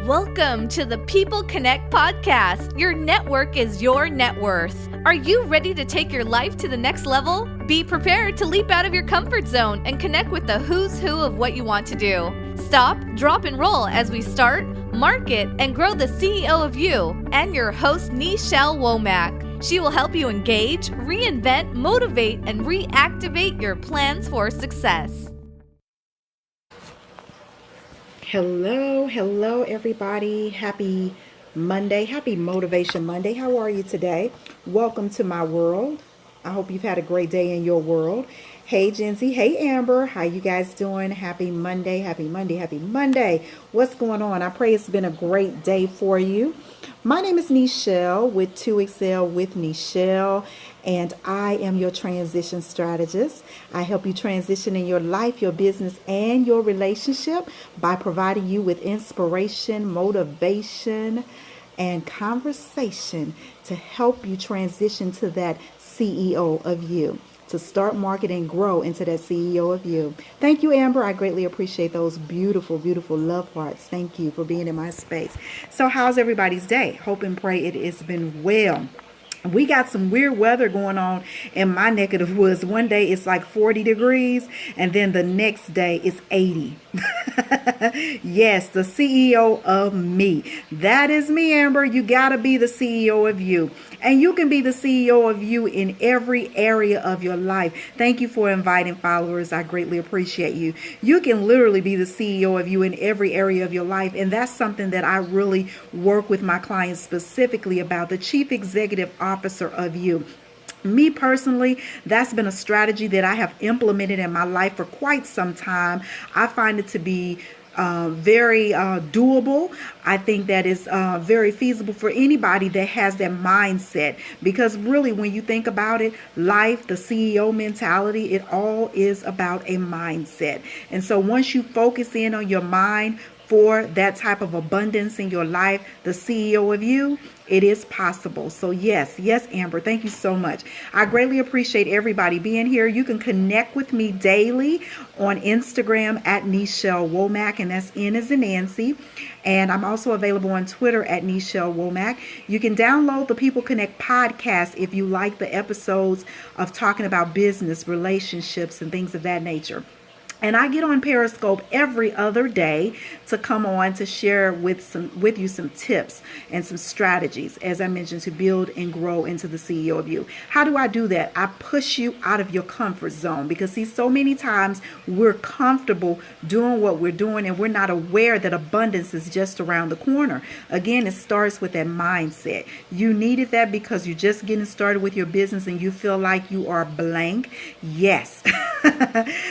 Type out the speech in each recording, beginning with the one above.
Welcome to the People Connect podcast. Your network is your net worth. Are you ready to take your life to the next level? Be prepared to leap out of your comfort zone and connect with the who's who of what you want to do. Stop, drop, and roll as we start, market, and grow the CEO of you and your host, Nichelle Womack. She will help you engage, reinvent, motivate, and reactivate your plans for success. Hello, everybody. Happy Monday. Happy Motivation Monday. How are you today? Welcome to my world. I hope you've had a great day in your world. Hey, Jenzy. Hey, Amber. How you guys doing? Happy Monday. Happy Monday. Happy Monday. What's going on? I pray it's been a great day for you. My name is Nichelle with 2Excel with Nichelle, and I am your transition strategist. I help you transition in your life, your business, and your relationship by providing you with inspiration, motivation, and conversation to help you transition to that CEO of you, to start, market, and grow into that CEO of you. Thank you, Amber. I greatly appreciate those beautiful, beautiful love hearts. Thank you for being in my space. So how's everybody's day? Hope and pray it has been well. We got some weird weather going on in my neck of the woods. One day it's like 40 degrees and then the next day it's 80. Yes, the CEO of me. That is me, Amber. You got to be the CEO of you. And you can be the CEO of you in every area of your life. Thank you for inviting followers. I greatly appreciate you. You can literally be the CEO of you in every area of your life. And that's something that I really work with my clients specifically about, the chief executive officer of you. Me personally, that's been a strategy that I have implemented in my life for quite some time. I find it to be very doable. I think that is very feasible for anybody that has that mindset, because really when you think about it, life, the CEO mentality, it all is about a mindset. And so once you focus in on your mind for that type of abundance in your life, the CEO of you, it is possible. So yes, Amber, thank you so much. I greatly appreciate everybody being here. You can connect with me daily on Instagram at Nichelle Womack, and that's N as in Nancy. And I'm also available on Twitter at Nichelle Womack. You can download the People Connect podcast if you like the episodes of talking about business, relationships, and things of that nature. And I get on Periscope every other day to come on to share with you some tips and some strategies, as I mentioned, to build and grow into the CEO of you. How do I do that? I push you out of your comfort zone, because see, so many times we're comfortable doing what we're doing and we're not aware that abundance is just around the corner. Again, it starts with that mindset. You needed that because you're just getting started with your business and you feel like you are blank. Yes.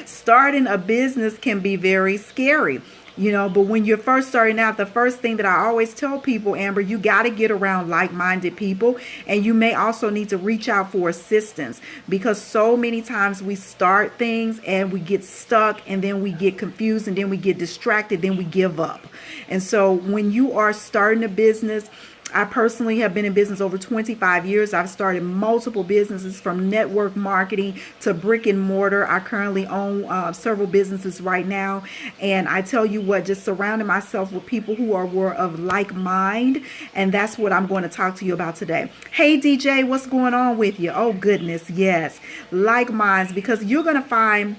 Starting a business can be very scary, but when you're first starting out, the first thing that I always tell people, Amber, you got to get around like-minded people, and you may also need to reach out for assistance, because so many times we start things and we get stuck, and then we get confused, and then we get distracted, then we give up. And so when you are starting a business, I personally have been in business over 25 years. I've started multiple businesses, from network marketing to brick and mortar. I currently own several businesses right now. And I tell you what, just surrounding myself with people who were of like mind. And that's what I'm going to talk to you about today. Hey, DJ, what's going on with you? Oh, goodness. Yes. Like minds, because you're going to find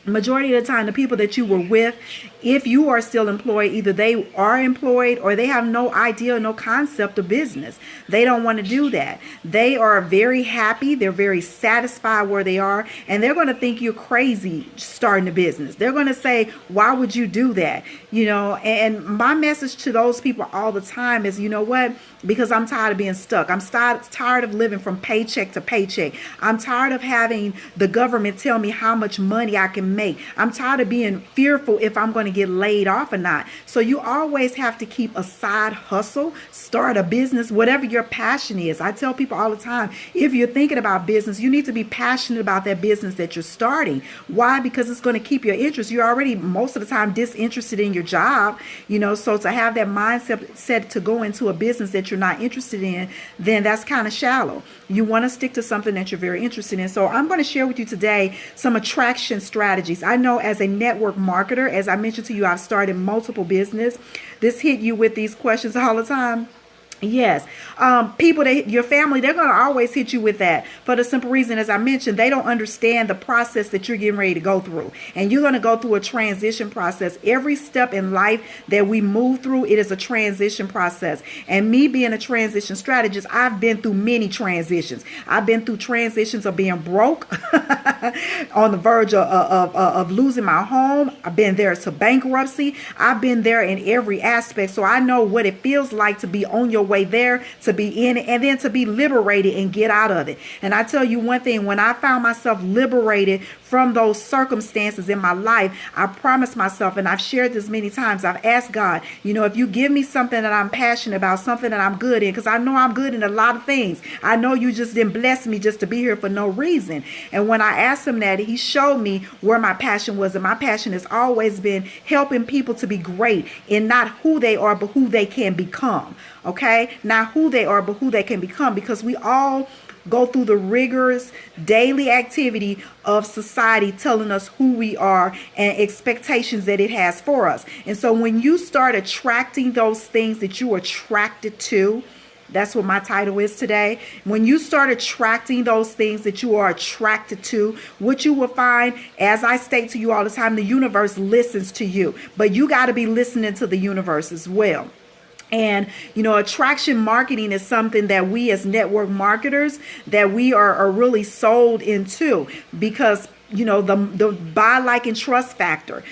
majority of the time the people that you were with, if you are still employed, either they are employed or they have no idea, no concept of business. They don't want to do that. They are very happy. They're very satisfied where they are. And they're going to think you're crazy starting a business. They're going to say, why would you do that? And my message to those people all the time is, you know what? Because I'm tired of being stuck. I'm tired of living from paycheck to paycheck. I'm tired of having the government tell me how much money I can make. I'm tired of being fearful if I'm going to get laid off or not. So you always have to keep a side hustle, start a business, whatever your passion is. I tell people all the time, if you're thinking about business, you need to be passionate about that business that you're starting. Why? Because it's going to keep your interest. You're already most of the time disinterested in your job, so to have that mindset set to go into a business that you're not interested in, then that's kind of shallow. You want to stick to something that you're very interested in. So I'm going to share with you today some attraction strategies. I know as a network marketer, as I mentioned mentioned to you, I've started multiple business. This hit you with these questions all the time. Yes. People, your family, they're going to always hit you with that for the simple reason, as I mentioned, they don't understand the process that you're getting ready to go through. And you're going to go through a transition process. Every step in life that we move through, it is a transition process. And me being a transition strategist, I've been through many transitions. I've been through transitions of being broke, on the verge of losing my home. I've been there to bankruptcy. I've been there in every aspect. So I know what it feels like to be on your way there, to be in it, and then to be liberated and get out of it. And I tell you one thing, when I found myself liberated from those circumstances in my life, I promised myself, and I've shared this many times, I've asked God, if you give me something that I'm passionate about, something that I'm good in, because I know I'm good in a lot of things. I know you just didn't bless me just to be here for no reason. And when I asked him that, he showed me where my passion was. And my passion has always been helping people to be great in not who they are, but who they can become. Okay? Not who they are, but who they can become, because we all go through the rigorous daily activity of society telling us who we are and expectations that it has for us. And so when you start attracting those things that you are attracted to, that's what my title is today. When you start attracting those things that you are attracted to, what you will find, as I state to you all the time, the universe listens to you, but you got to be listening to the universe as well. And, attraction marketing is something that we as network marketers, that we are really sold into, because the buy, like, and trust factor.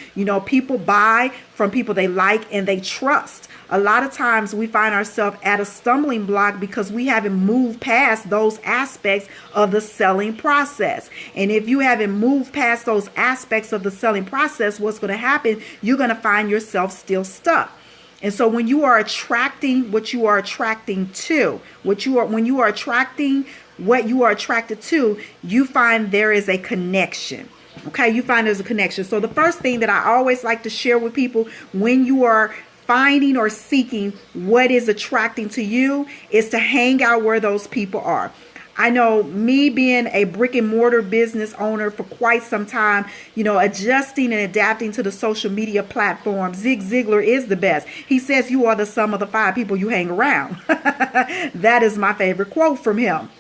People buy from people they like and they trust. A lot of times we find ourselves at a stumbling block because we haven't moved past those aspects of the selling process. And if you haven't moved past those aspects of the selling process, what's going to happen? You're going to find yourself still stuck. And so when you are attracting what you are attracting to, when you are attracting what you are attracted to, you find there is a connection. Okay, you find there's a connection. So the first thing that I always like to share with people when you are finding or seeking what is attracting to you is to hang out where those people are. I know, me being a brick and mortar business owner for quite some time, adjusting and adapting to the social media platform, Zig Ziglar is the best. He says you are the sum of the 5 people you hang around. That is my favorite quote from him.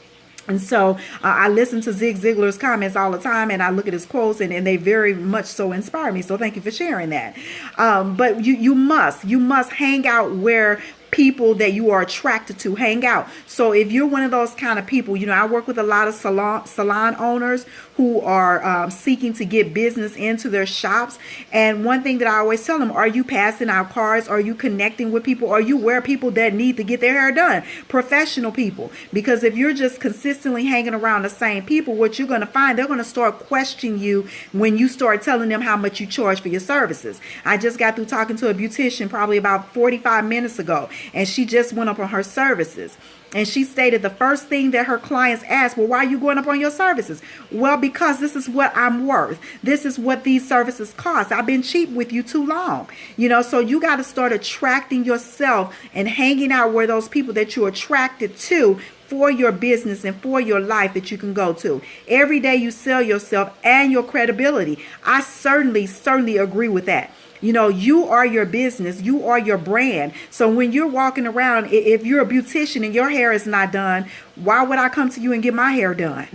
And so I listen to Zig Ziglar's comments all the time, and I look at his quotes, and they very much so inspire me. So thank you for sharing that. But you must hang out where people that you are attracted to hang out. So if you're one of those kind of people, I work with a lot of salon owners who are seeking to get business into their shops. And one thing that I always tell them, are you passing out cards? Are you connecting with people? Are you where people that need to get their hair done? Professional people. Because if you're just consistently hanging around the same people, what you're going to find, they're going to start questioning you when you start telling them how much you charge for your services. I just got through talking to a beautician probably about 45 minutes ago, and she just went up on her services. And she stated the first thing that her clients asked, well, why are you going up on your services? Well, because this is what I'm worth. This is what these services cost. I've been cheap with you too long. So you got to start attracting yourself and hanging out where those people that you're attracted to for your business and for your life that you can go to. Every day you sell yourself and your credibility. I certainly agree with that. You are your business. You are your brand. So when you're walking around, if you're a beautician and your hair is not done, why would I come to you and get my hair done?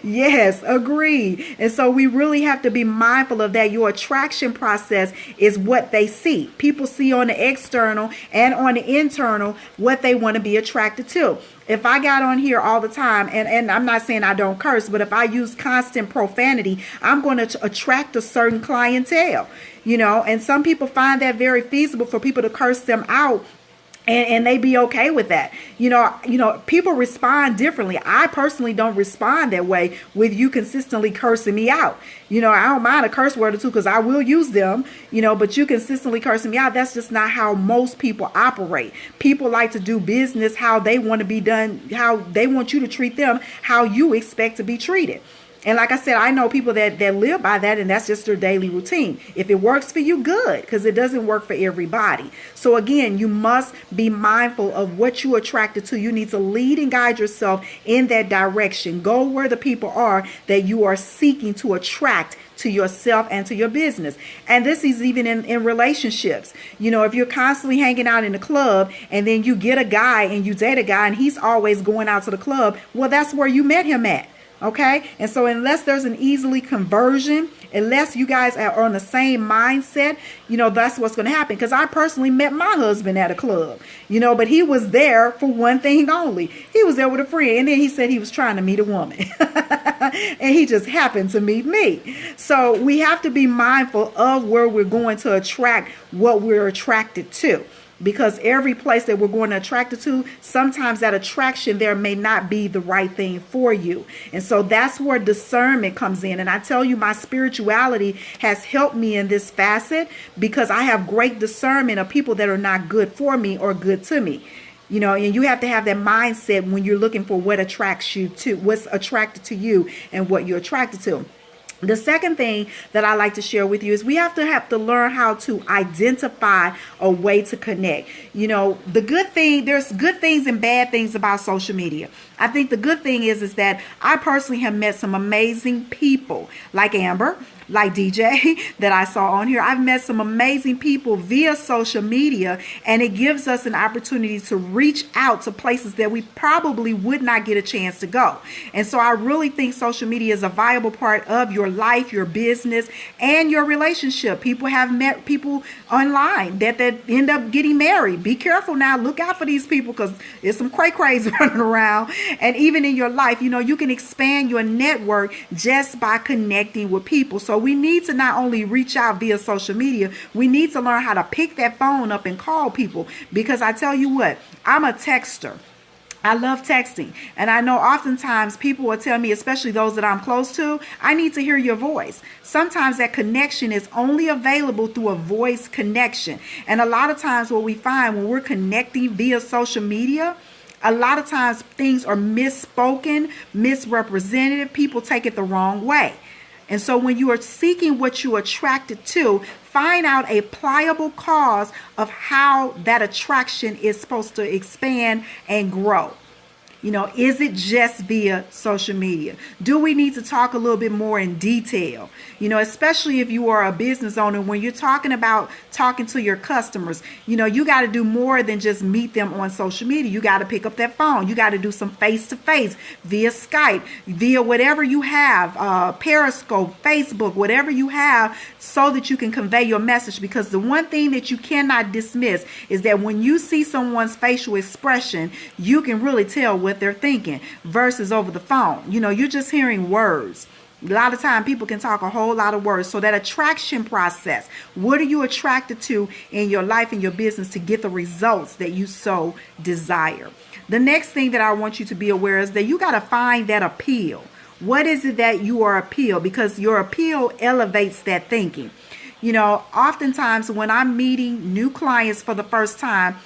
Yes, agreed. And so we really have to be mindful of that. Your attraction process is what they see. People see on the external and on the internal what they want to be attracted to. If I got on here all the time, and I'm not saying I don't curse, but if I use constant profanity, I'm going to attract a certain clientele, and some people find that very feasible for people to curse them out. And they be okay with that. People respond differently. I personally don't respond that way with you consistently cursing me out. I don't mind a curse word or two because I will use them, but you consistently cursing me out. That's just not how most people operate. People like to do business how they want to be done, how they want you to treat them, how you expect to be treated. And like I said, I know people that live by that, and that's just their daily routine. If it works for you, good, because it doesn't work for everybody. So again, you must be mindful of what you're attracted to. You need to lead and guide yourself in that direction. Go where the people are that you are seeking to attract to yourself and to your business. And this is even in relationships. You know, if you're constantly hanging out in the club and then you get a guy and you date a guy and he's always going out to the club, well, that's where you met him at. Okay. And so unless there's an easily conversion, unless you guys are on the same mindset, you know, that's what's going to happen. Because I personally met my husband at a club, you know, but he was there for one thing only. He was there with a friend. And then he said he was trying to meet a woman and he just happened to meet me. So we have to be mindful of where we're going to attract what we're attracted to. Because every place that we're going to attract it to, sometimes that attraction there may not be the right thing for you. And so that's where discernment comes in. And I tell you, my spirituality has helped me in this facet because I have great discernment of people that are not good for me or good to me. You know, and you have to have that mindset when you're looking for what attracts you to, what's attracted to you and what you're attracted to. The second thing that I like to share with you is we have to learn how to identify a way to connect. You know, the good thing, there's good things and bad things about social media. I think the good thing is that I personally have met some amazing people like Amber, like DJ that I saw on here. I've met some amazing people via social media, and it gives us an opportunity to reach out to places that we probably would not get a chance to go. And so I really think social media is a viable part of your life, your business, and your relationship. People have met people online that end up getting married. Be careful now. Look out for these people because there's some cray-crays running around. And even in your life, you know, you can expand your network just by connecting with people. So we need to not only reach out via social media, we need to learn how to pick that phone up and call people. Because I tell you what, I'm a texter. I love texting. And I know oftentimes people will tell me, especially those that I'm close to, I need to hear your voice. Sometimes that connection is only available through a voice connection. And a lot of times what we find when we're connecting via social media, a lot of times things are misspoken, misrepresented. People take it the wrong way. And so when you are seeking what you're attracted to, find out a pliable cause of how that attraction is supposed to expand and grow. You know, is it just via social media? Do we need to talk a little bit more in detail? You know, especially if you are a business owner, when you're talking about talking to your customers, you know, you got to do more than just meet them on social media. You got to pick up that phone. You got to do some face-to-face via Skype, via whatever you have, Periscope, Facebook, whatever you have, so that you can convey your message. Because the one thing that you cannot dismiss is that when you see someone's facial expression, you can really tell what they're thinking versus over the phone. You know, you're just hearing words. A lot of time people can talk a whole lot of words. So that attraction process, what are you attracted to in your life and your business to get the results that you so desire? The next thing that I want you to be aware is that you got to find that appeal. What is it that you are appeal? Because your appeal elevates that thinking. You know, oftentimes when I'm meeting new clients for the first time,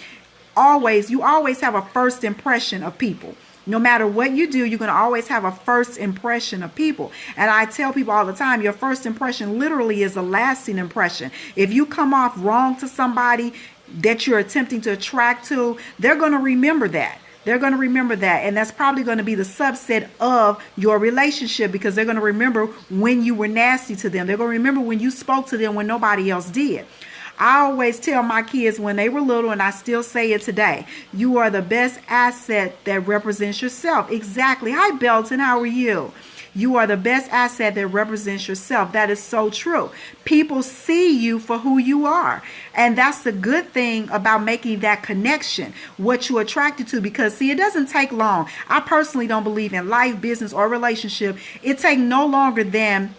you always have a first impression of people. No matter what you do, you're going to always have a first impression of people. And I tell people all the time, your first impression literally is a lasting impression. If you come off wrong to somebody that you're attempting to attract to, they're going to remember that. They're going to remember that. And that's probably going to be the subset of your relationship, because they're going to remember when you were nasty to them. They're going to remember when you spoke to them when nobody else did. I always tell my kids when they were little, and I still say it today, you are the best asset that represents yourself. Exactly. Hi, Belton. How are you? You are the best asset that represents yourself. That is so true. People see you for who you are. And that's the good thing about making that connection, what you're attracted to, because see, it doesn't take long. I personally don't believe in life, business, or relationship. It takes no longer than,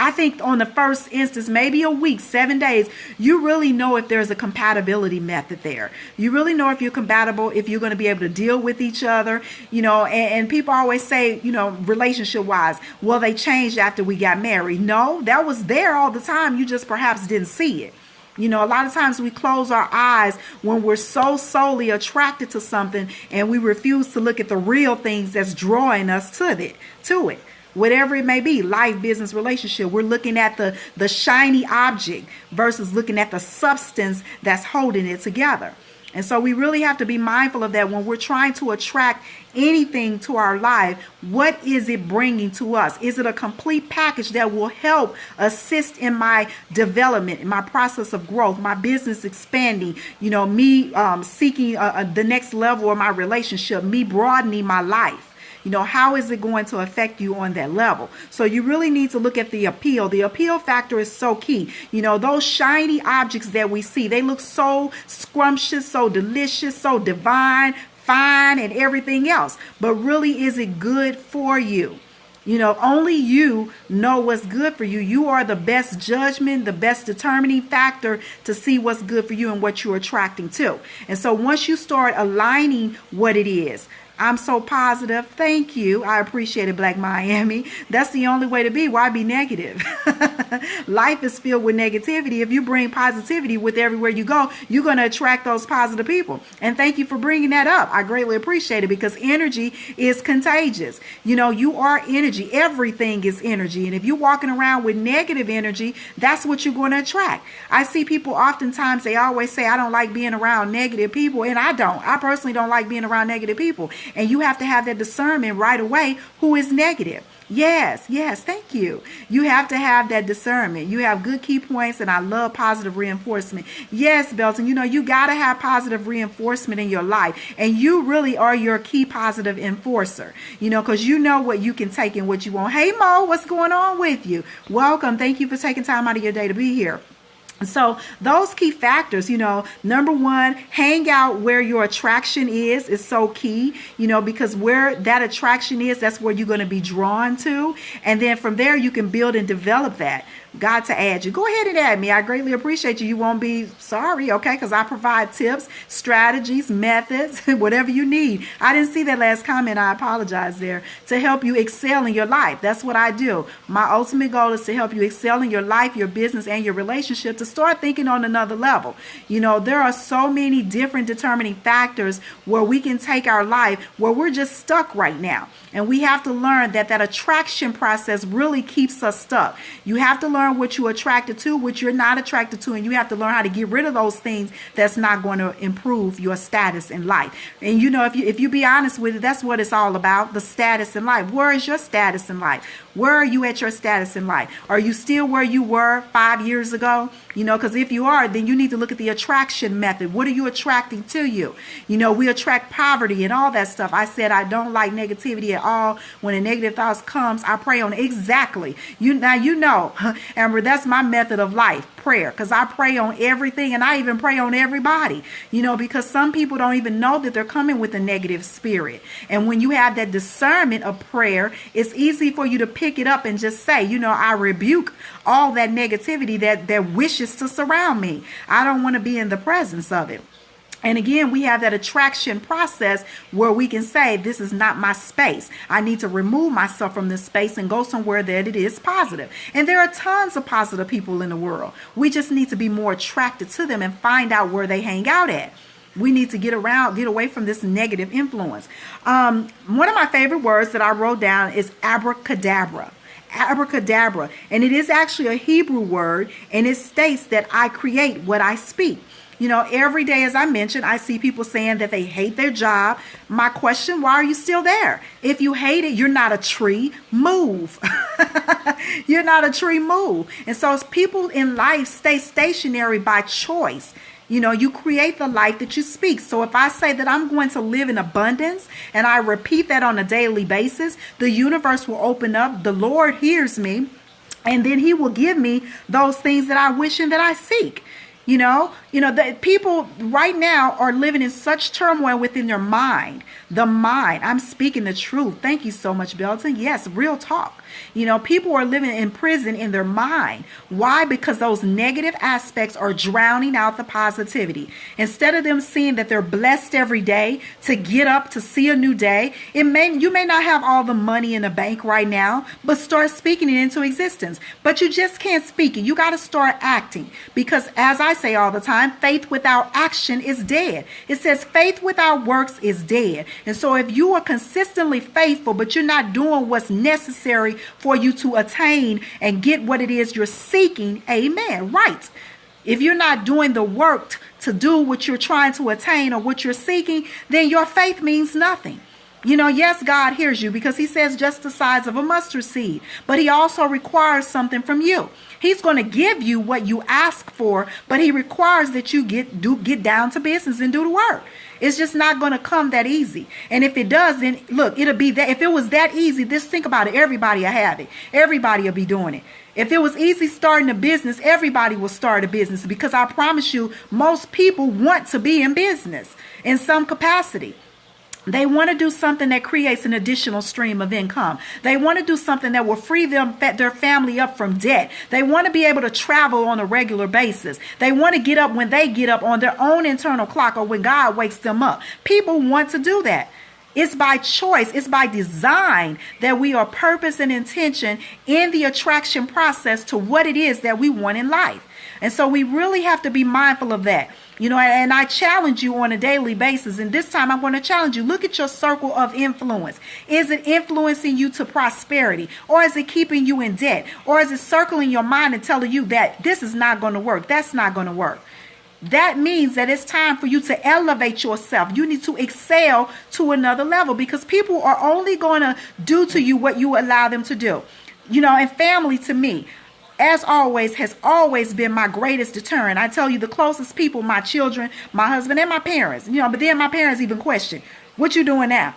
I think on the first instance, maybe a week, 7 days, you really know if there's a compatibility method there. You really know if you're compatible, if you're going to be able to deal with each other, you know, and people always say, you know, relationship wise, well, they changed after we got married. No, that was there all the time. You just perhaps didn't see it. You know, a lot of times we close our eyes when we're so solely attracted to something, and we refuse to look at the real things that's drawing us to it. Whatever it may be, life, business, relationship, we're looking at the shiny object versus looking at the substance that's holding it together. And so we really have to be mindful of that when we're trying to attract anything to our life. What is it bringing to us? Is it a complete package that will help assist in my development, in my process of growth, my business expanding, me seeking the next level of my relationship, me broadening my life? How is it going to affect you on that level? So you really need to look at the appeal. The appeal factor is so key. Those shiny objects that we see, they look so scrumptious, so delicious, so divine, fine, and everything else. But really, is it good for you? Only you know what's good for you. You are the best judgment, the best determining factor to see what's good for you and what you're attracting to. And so once you start aligning what it is, I'm so positive. Thank you. I appreciate it, Black Miami. That's the only way to be. Why be negative? Life is filled with negativity. If you bring positivity with everywhere you go, you're going to attract those positive people. And thank you for bringing that up. I greatly appreciate it because energy is contagious. You are energy. Everything is energy. And if you're walking around with negative energy, that's what you're going to attract. I see people oftentimes, they always say, I don't like being around negative people. And I don't. I personally don't like being around negative people. And you have to have that discernment right away. Who is negative? Yes, thank you. You have to have that discernment. You have good key points, and I love positive reinforcement. Yes, Belton, you got to have positive reinforcement in your life, and you really are your key positive enforcer, because you know what you can take and what you won't. Hey, Mo, what's going on with you? Welcome. Thank you for taking time out of your day to be here. So those key factors, number one, hang out where your attraction is so key, because where that attraction is, that's where you're going to be drawn to. And then from there, you can build and develop that. God to add you. Go ahead and add me. I greatly appreciate you. You won't be sorry, okay? Because I provide tips, strategies, methods, whatever you need. I didn't see that last comment. I apologize there. To help you excel in your life. That's what I do. My ultimate goal is to help you excel in your life, your business, and your relationship, to start thinking on another level. There are so many different determining factors where we can take our life where we're just stuck right now. And we have to learn that attraction process really keeps us stuck. You have to learn what you're attracted to, what you're not attracted to, and you have to learn how to get rid of those things that's not going to improve your status in life. And if you be honest with it, that's what it's all about, the status in life. Where is your status in life? Where are you at your status in life? Are you still where you were 5 years ago? Because if you are, then you need to look at the attraction method. What are you attracting to you? We attract poverty and all that stuff. I said I don't like negativity at all. When a negative thought comes, I pray on it. Exactly. Amber, that's my method of life, prayer, because I pray on everything, and I even pray on everybody, because some people don't even know that they're coming with a negative spirit. And when you have that discernment of prayer, it's easy for you to pick it up and just say, I rebuke all that negativity that wishes to surround me. I don't want to be in the presence of it. And again, we have that attraction process where we can say, this is not my space. I need to remove myself from this space and go somewhere that it is positive. And there are tons of positive people in the world. We just need to be more attracted to them and find out where they hang out at. We need to get away from this negative influence. One of my favorite words that I wrote down is abracadabra. Abracadabra. And it is actually a Hebrew word, and it states that I create what I speak. Every day, as I mentioned, I see people saying that they hate their job. My question, why are you still there? If you hate it, you're not a tree. Move. You're not a tree. Move. And so people in life stay stationary by choice. You create the life that you speak. So if I say that I'm going to live in abundance and I repeat that on a daily basis, the universe will open up. The Lord hears me, and then he will give me those things that I wish and that I seek. The people right now are living in such turmoil within their mind. The mind. I'm speaking the truth. Thank you so much, Belton. Yes, real talk. People are living in prison in their mind. Why? Because those negative aspects are drowning out the positivity. Instead of them seeing that they're blessed every day to get up, to see a new day, you may not have all the money in the bank right now, but start speaking it into existence. But you just can't speak it. You got to start acting, because as I say all the time, faith without action is dead. It says faith without works is dead. And so if you are consistently faithful, but you're not doing what's necessary for you to attain and get what it is you're seeking, amen, right? If you're not doing the work to do what you're trying to attain or what you're seeking, then your faith means nothing. Yes, God hears you because he says just the size of a mustard seed, but he also requires something from you. He's going to give you what you ask for, but he requires that you get down to business and do the work. It's just not going to come that easy. And if it does, then look, it'll be that. If it was that easy, just think about it. Everybody will have it. Everybody will be doing it. If it was easy starting a business, everybody will start a business, because I promise you, most people want to be in business in some capacity. They want to do something that creates an additional stream of income. They want to do something that will free their family up from debt. They want to be able to travel on a regular basis. They want to get up when they get up on their own internal clock or when God wakes them up. People want to do that. It's by choice. It's by design that we are purpose and intention in the attraction process to what it is that we want in life. And so we really have to be mindful of that. And I challenge you on a daily basis. And this time I'm going to challenge you. Look at your circle of influence. Is it influencing you to prosperity? Or is it keeping you in debt? Or is it circling your mind and telling you that this is not going to work? That's not going to work. That means that it's time for you to elevate yourself. You need to excel to another level, because people are only going to do to you what you allow them to do. And family, to me, as always, has always been my greatest deterrent. I tell you, the closest people, my children, my husband, and my parents, but then my parents even question, what you doing now?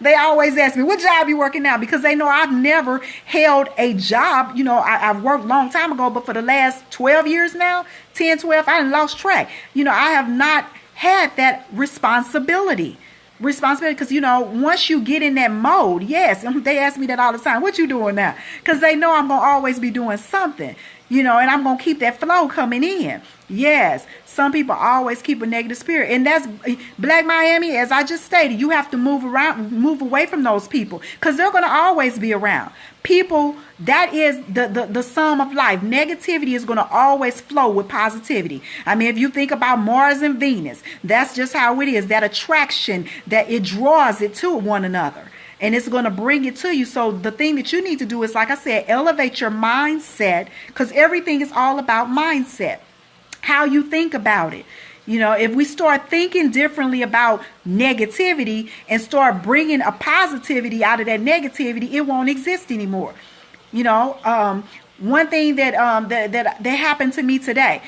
They always ask me, what job you working now? Because they know I've never held a job. I've worked a long time ago, but for the last 12 years now, 10, 12, I lost track. I have not had that responsibility because once you get in that mode, yes, they ask me that all the time, what you doing now? Because they know I'm going to always be doing something, and I'm going to keep that flow coming in. Yes, some people always keep a negative spirit, and that's Black Miami. As I just stated, you have to move away from those people, because they're going to always be around. People, that is the sum of life. Negativity is going to always flow with positivity. I mean, if you think about Mars and Venus, that's just how it is. That attraction, that it draws it to one another. And it's going to bring it to you. So the thing that you need to do is, like I said, elevate your mindset, because everything is all about mindset. How you think about it. If we start thinking differently about negativity and start bringing a positivity out of that negativity, it won't exist anymore. One thing that happened to me today,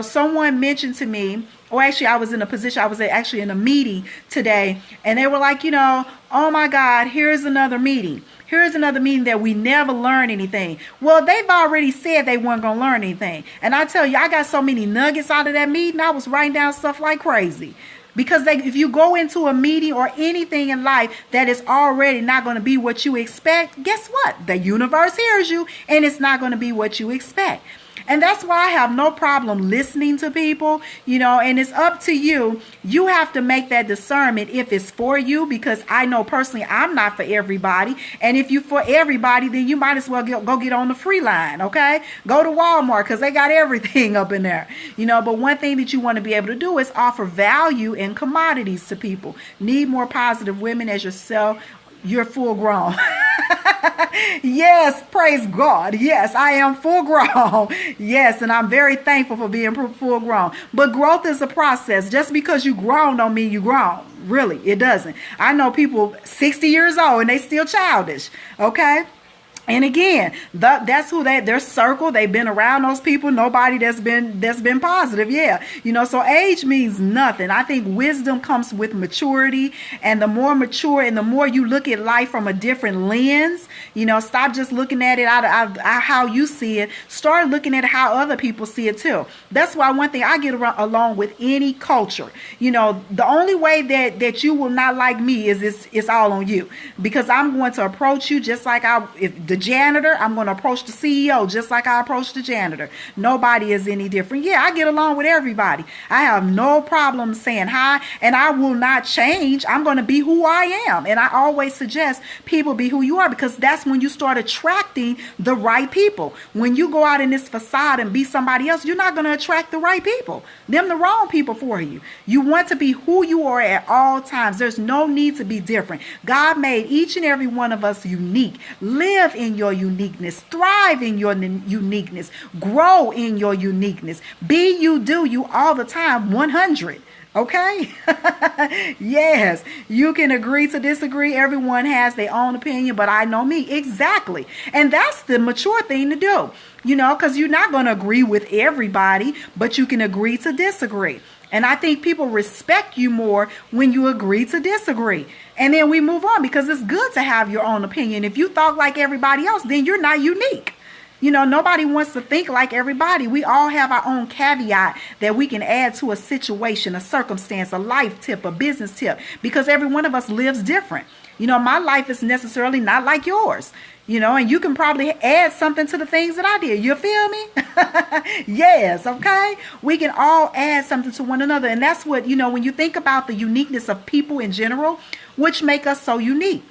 someone mentioned to me, or actually I was actually in a meeting today, and they were like, oh my God, here's another meeting. Here's another meeting that we never learn anything. Well, they've already said they weren't going to learn anything. And I tell you, I got so many nuggets out of that meeting. I was writing down stuff like crazy. Because if you go into a meeting or anything in life that is already not going to be what you expect, guess what? The universe hears you, and it's not going to be what you expect. And that's why I have no problem listening to people, and it's up to you. You have to make that discernment if it's for you, because I know personally I'm not for everybody. And if you're for everybody, then you might as well go get on the free line, okay? Go to Walmart, because they got everything up in there, But one thing that you want to be able to do is offer value in commodities to people. Need more positive women as yourself. You're full grown. Yes, praise God. Yes, I am full grown. Yes, and I'm very thankful for being full grown. But growth is a process. Just because you grown don't mean you grown. Really, it doesn't. I know people 60 years old and they still childish. Okay? And again, that's who their circle. They've been around those people. Nobody that's been positive. Yeah. So age means nothing. I think wisdom comes with maturity. And the more mature and the more you look at life from a different lens, stop just looking at it out of how you see it. Start looking at how other people see it too. That's why one thing I get along with any culture. The only way that you will not like me is it's all on you, because I'm going to approach you just like the janitor, I'm going to approach the CEO just like I approach the janitor. Nobody is any different. Yeah, I get along with everybody. I have no problem saying hi, and I will not change. I'm going to be who I am. And I always suggest people be who you are, because that's when you start attracting the right people. When you go out in this facade and be somebody else, you're not going to attract the right people. Them the wrong people for you. You want to be who you are at all times. There's no need to be different. God made each and every one of us unique. Live in your uniqueness, thrive in your uniqueness, grow in your uniqueness. Be you, do you all the time, 100. Okay? Yes, you can agree to disagree. Everyone has their own opinion, but I know me. Exactly. And that's the mature thing to do, because you're not going to agree with everybody, but you can agree to disagree. And I think people respect you more when you agree to disagree. And then we move on, because it's good to have your own opinion. If you thought like everybody else, then you're not unique. Nobody wants to think like everybody. We all have our own caveat that we can add to a situation, a circumstance, a life tip, a business tip, because every one of us lives different. My life is necessarily not like yours, and you can probably add something to the things that I did. You feel me? Yes. Okay. We can all add something to one another. And that's what, when you think about the uniqueness of people in general, which make us so unique.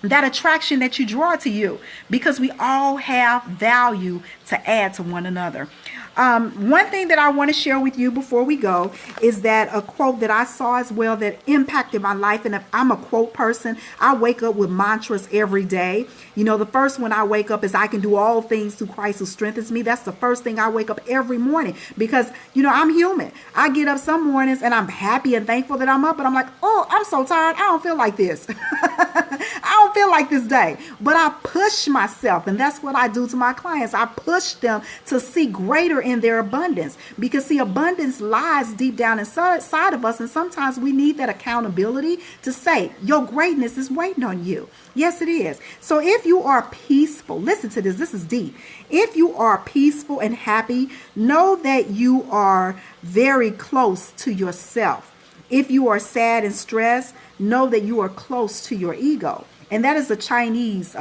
That attraction that you draw to you, because we all have value to add to one another. One thing that I want to share with you before we go is that a quote that I saw as well that impacted my life. And if I'm a quote person, I wake up with mantras every day. The first one I wake up is I can do all things through Christ who strengthens me. That's the first thing I wake up every morning, because, I'm human. I get up some mornings and I'm happy and thankful that I'm up, but I'm like, oh, I'm so tired. I don't feel like this. I don't feel like this day, but I push myself. And that's what I do to my clients. I push them to see greater in their abundance, because the abundance lies deep down inside of us. And sometimes we need that accountability to say, your greatness is waiting on you. Yes, it is. So if you are peaceful, listen to this. This is deep. If you are peaceful and happy, know that you are very close to yourself. If you are sad and stressed, know that you are close to your ego. And that is a Chinese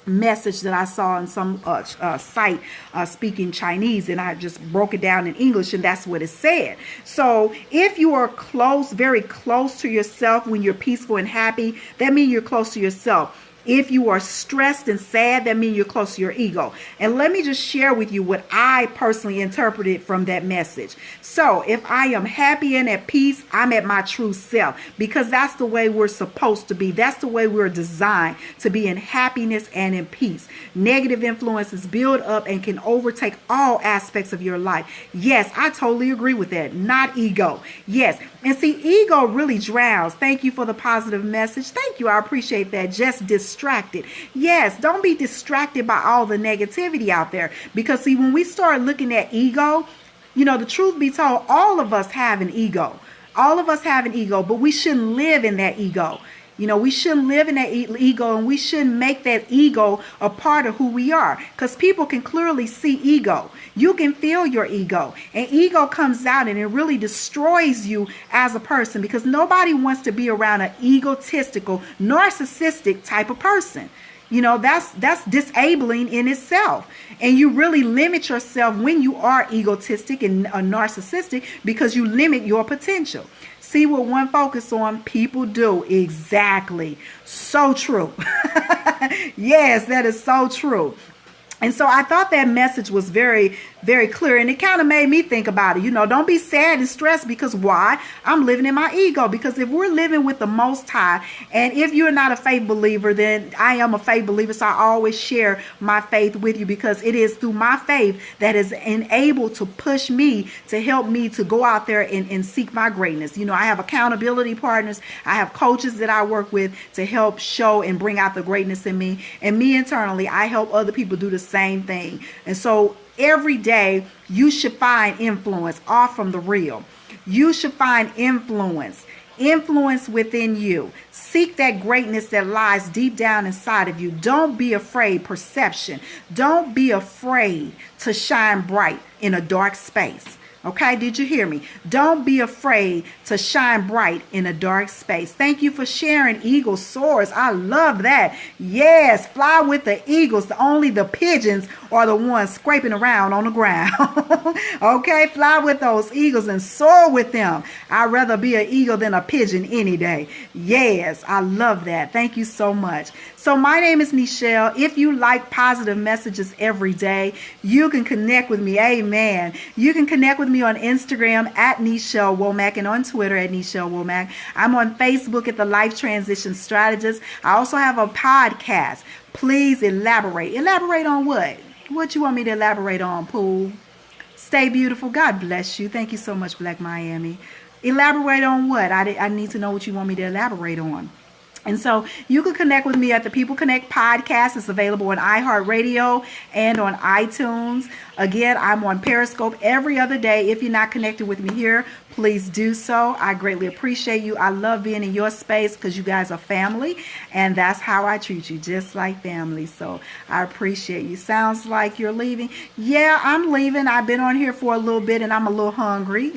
message that I saw on some site speaking Chinese, and I just broke it down in English, and that's what it said. So if you are close, very close to yourself when you're peaceful and happy, that means you're close to yourself. If you are stressed and sad, that means you're close to your ego. And let me just share with you what I personally interpreted from that message. So if I am happy and at peace, I'm at my true self, because that's the way we're supposed to be. That's the way we're designed to be, in happiness and in peace. Negative influences build up and can overtake all aspects of your life. Yes, I totally agree with that. Not ego. Yes. And see, ego really drowns. Thank you for the positive message. Thank you. I appreciate that. Just distracted. Yes, don't be distracted by all the negativity out there. Because see, when we start looking at ego, the truth be told, all of us have an ego. All of us have an ego, but we shouldn't live in that ego. We shouldn't live in that ego, and we shouldn't make that ego a part of who we are, because people can clearly see ego. You can feel your ego, and ego comes out and it really destroys you as a person, because nobody wants to be around an egotistical, narcissistic type of person. That's disabling in itself. And you really limit yourself when you are egotistic and narcissistic, because you limit your potential. See what one focus on, people do. Exactly. So true. Yes, that is so true. And so I thought that message was very, very clear. And it kind of made me think about it. Don't be sad and stressed, because why? I'm living in my ego. Because if we're living with the Most High, and if you're not a faith believer, then I am a faith believer. So I always share my faith with you, because it is through my faith that is enabled to push me, to help me to go out there and seek my greatness. I have accountability partners. I have coaches that I work with to help show and bring out the greatness in me. And me internally, I help other people do the same thing. And so every day you should find influence off from the real. You should find influence within you. Seek that greatness that lies deep down inside of you. Don't be afraid. Perception. Don't be afraid to shine bright in a dark space. Okay, did you hear me? Don't be afraid to shine bright in a dark space. Thank you for sharing. Eagle soars. I love that. Yes, fly with the eagles. Only the pigeons are the ones scraping around on the ground. Okay, fly with those eagles and soar with them. I'd rather be an eagle than a pigeon any day. Yes, I love that. Thank you so much. So my name is Nichelle. If you like positive messages every day, you can connect with me. Amen. You can connect with me on Instagram at Nichelle Womack and on Twitter at Nichelle Womack. I'm on Facebook at The Life Transition Strategist. I also have a podcast. Please elaborate. Elaborate on what? What you want me to elaborate on, Pooh? Stay beautiful. God bless you. Thank you so much, Black Miami. Elaborate on what? I need to know what you want me to elaborate on. And so you can connect with me at the People Connect podcast. It's available on iHeartRadio and on iTunes. Again, I'm on Periscope every other day. If you're not connected with me here, please do so. I greatly appreciate you. I love being in your space because you guys are family, and that's how I treat you, just like family. So I appreciate you. Sounds like you're leaving. Yeah, I'm leaving. I've been on here for a little bit, and I'm a little hungry.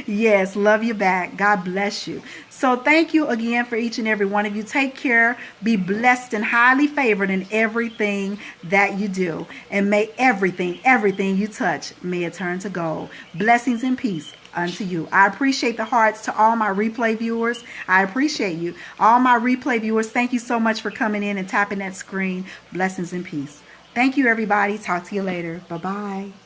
Yes, love you back. God bless you. So thank you again for each and every one of you. Take care. Be blessed and highly favored in everything that you do. And may everything you touch, may it turn to gold. Blessings and peace unto you. I appreciate the hearts to all my replay viewers. I appreciate you. All my replay viewers, thank you so much for coming in and tapping that screen. Blessings and peace. Thank you, everybody. Talk to you later. Bye-bye.